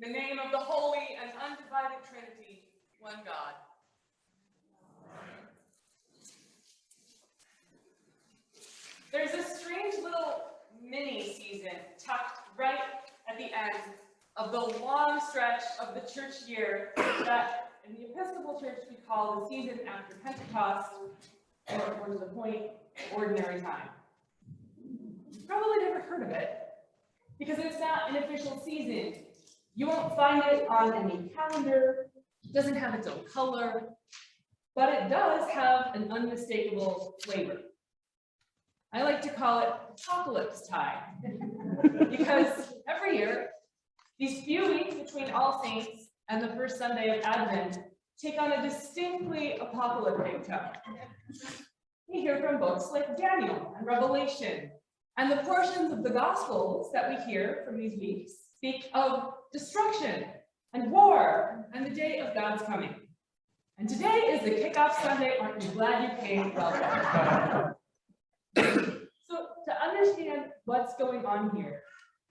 In the name of the Holy and Undivided Trinity, one God. There's a strange little mini season tucked right at the end of the long stretch of the church year that in the Episcopal Church we call the season after Pentecost, or to the point, ordinary time. You've probably never heard of it because it's not an official season. You won't find it on any calendar, it doesn't have its own color, but it does have an unmistakable flavor. I like to call it apocalypse time, because every year, these few weeks between All Saints and the first Sunday of Advent take on a distinctly apocalyptic tone. We hear from books like Daniel and Revelation, and the portions of the Gospels that we hear from these weeks speak of destruction and war and the day of God's coming. And today is the kickoff Sunday. Aren't you glad you came? Welcome. So to understand what's going on here,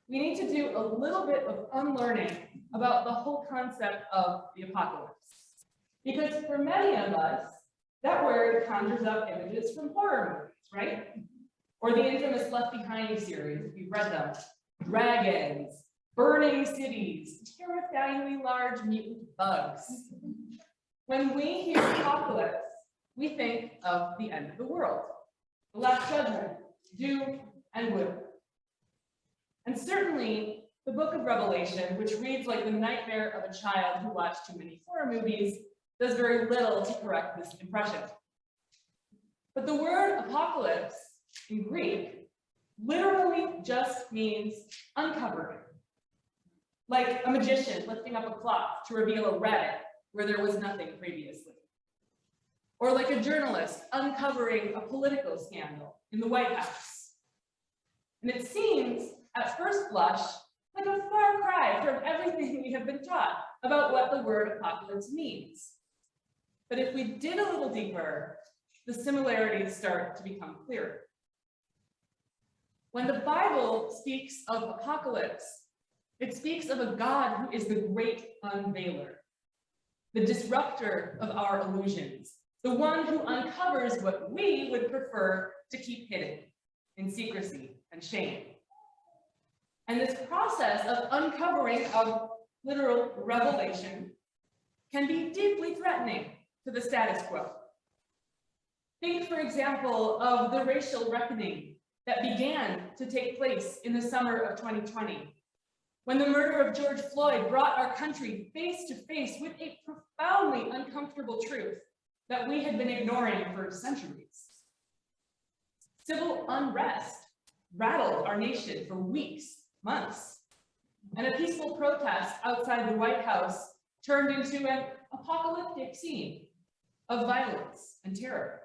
we need to do a little bit of unlearning about the whole concept of the apocalypse. Because for many of us, that word conjures up images from horror movies, right? Or the infamous Left Behind series, if you've read them. Dragons, burning cities, terrifyingly large mutant bugs. When we hear apocalypse, we think of the end of the world, the last judgment, doom and gloom. And certainly, the book of Revelation, which reads like the nightmare of a child who watched too many horror movies, does very little to correct this impression. But the word apocalypse in Greek literally just means uncovering. Like a magician lifting up a cloth to reveal a rabbit where there was nothing previously. Or like a journalist uncovering a political scandal in the White House. And it seems, at first blush, like a far cry from everything we have been taught about what the word apocalypse means. But if we dig a little deeper, the similarities start to become clearer. When the Bible speaks of apocalypse, it speaks of a God who is the great unveiler, the disruptor of our illusions, the one who uncovers what we would prefer to keep hidden in secrecy and shame. And this process of uncovering of literal revelation can be deeply threatening to the status quo. Think, for example, of the racial reckoning that began to take place in the summer of 2020, when the murder of George Floyd brought our country face to face with a profoundly uncomfortable truth that we had been ignoring for centuries. Civil unrest rattled our nation for weeks, months, and a peaceful protest outside the White House turned into an apocalyptic scene of violence and terror.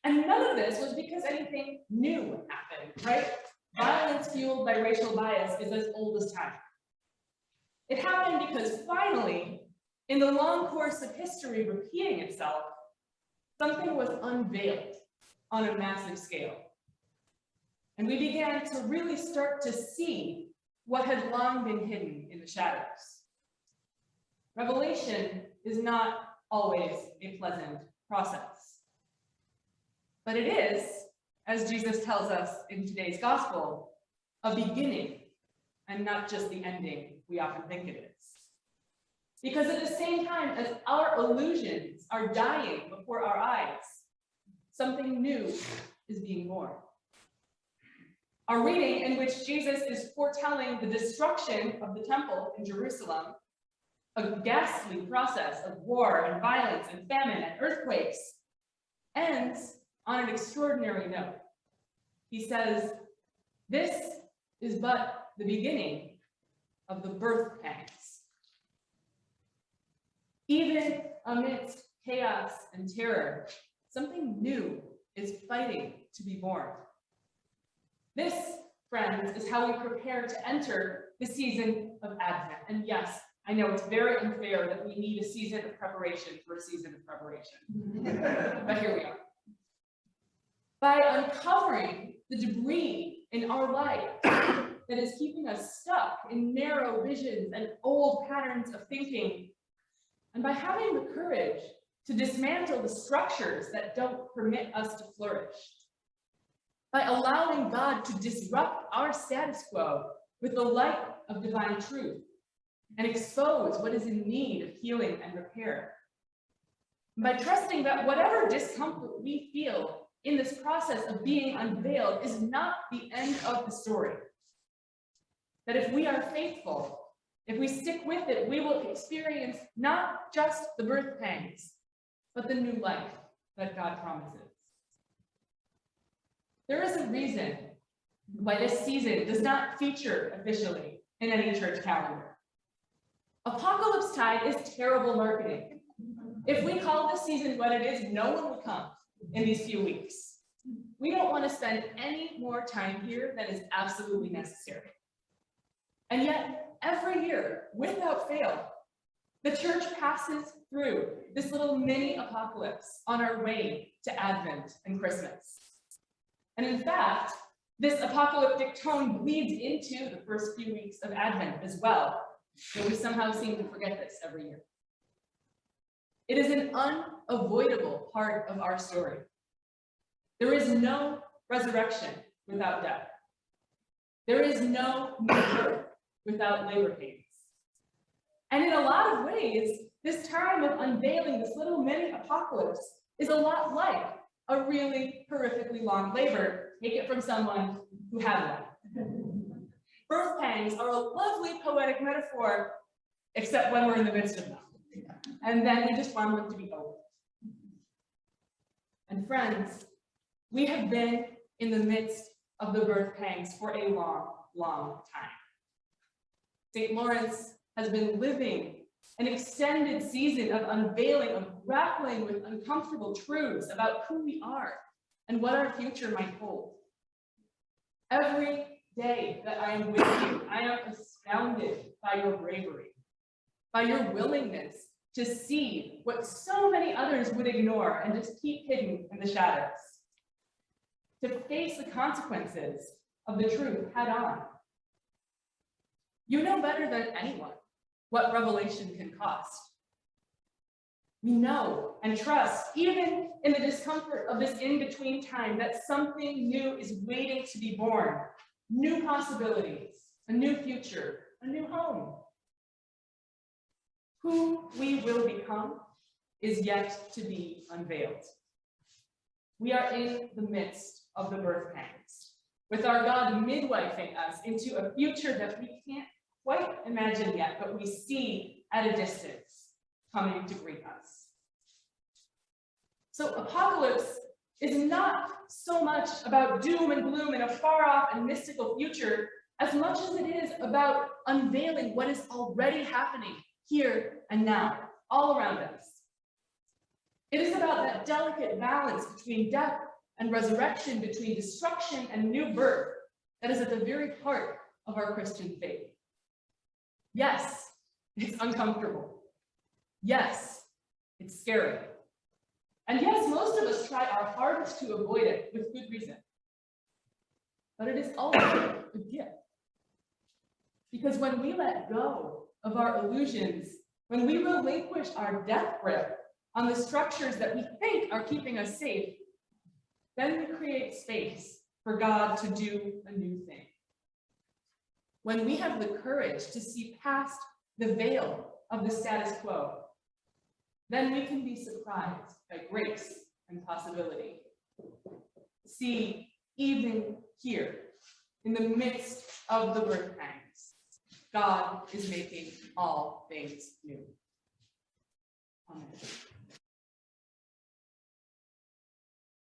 And none of this was because anything new happened, right? Violence fueled by racial bias is as old as time. It happened because finally, in the long course of history repeating itself, something was unveiled on a massive scale. And we began to really start to see what had long been hidden in the shadows. Revelation is not always a pleasant process. But it is, as Jesus tells us in today's gospel, a beginning and not just the ending we often think it is. Because at the same time as our illusions are dying before our eyes, something new is being born. Our reading, in which Jesus is foretelling the destruction of the temple in Jerusalem, a ghastly process of war and violence and famine and earthquakes, ends on an extraordinary note. He says, "This is but the beginning of the birth pangs." Even amidst chaos and terror, something new is fighting to be born. This, friends, is how we prepare to enter the season of Advent. And yes, I know it's very unfair that we need a season of preparation for a season of preparation. But here we are. By uncovering the debris in our life that is keeping us stuck in narrow visions and old patterns of thinking, and by having the courage to dismantle the structures that don't permit us to flourish, by allowing God to disrupt our status quo with the light of divine truth and expose what is in need of healing and repair, by trusting that whatever discomfort we feel in this process of being unveiled is not the end of the story. That if we are faithful, if we stick with it, we will experience not just the birth pangs, but the new life that God promises. There is a reason why this season does not feature officially in any church calendar. Apocalypse Tide is terrible marketing. If we call this season what it is, no one would come in these few weeks. We don't want to spend any more time here than is absolutely necessary. And yet, every year, without fail, the church passes through this little mini apocalypse on our way to Advent and Christmas. And in fact, this apocalyptic tone bleeds into the first few weeks of Advent as well, but we somehow seem to forget this every year. It is an unavoidable part of our story. There is no resurrection without death. There is no new birth without labor pains. And in a lot of ways, this time of unveiling this little mini apocalypse is a lot like a really horrifically long labor. Take it from someone who had one. Birth pangs are a lovely poetic metaphor, except when we're in the midst of them. And then we just want them to be over. And friends, we have been in the midst of the birth pangs for a long, long time. St. Lawrence has been living an extended season of unveiling, of grappling with uncomfortable truths about who we are and what our future might hold. Every day that I am with you, I am astounded by your bravery, by your willingness to see what so many others would ignore and just keep hidden in the shadows, to face the consequences of the truth head on. You know better than anyone what revelation can cost. We know and trust, even in the discomfort of this in-between time, that something new is waiting to be born. New possibilities, a new future, a new home. Who we will become is yet to be unveiled. We are in the midst of the birth pangs, with our God midwifing us into a future that we can't quite imagine yet, but we see at a distance coming to greet us. So apocalypse is not so much about doom and gloom in a far off and mystical future, as much as it is about unveiling what is already happening here and now, all around us. It is about that delicate balance between death and resurrection, between destruction and new birth, that is at the very heart of our Christian faith. Yes, it's uncomfortable. Yes, it's scary. And yes, most of us try our hardest to avoid it with good reason. But it is also a gift. Because when we let go of our illusions, when we relinquish our death grip on the structures that we think are keeping us safe, then we create space for God to do a new thing. When we have the courage to see past the veil of the status quo, then we can be surprised by grace and possibility. See, even here, in the midst of the birth pangs, God is making all things new. Amen.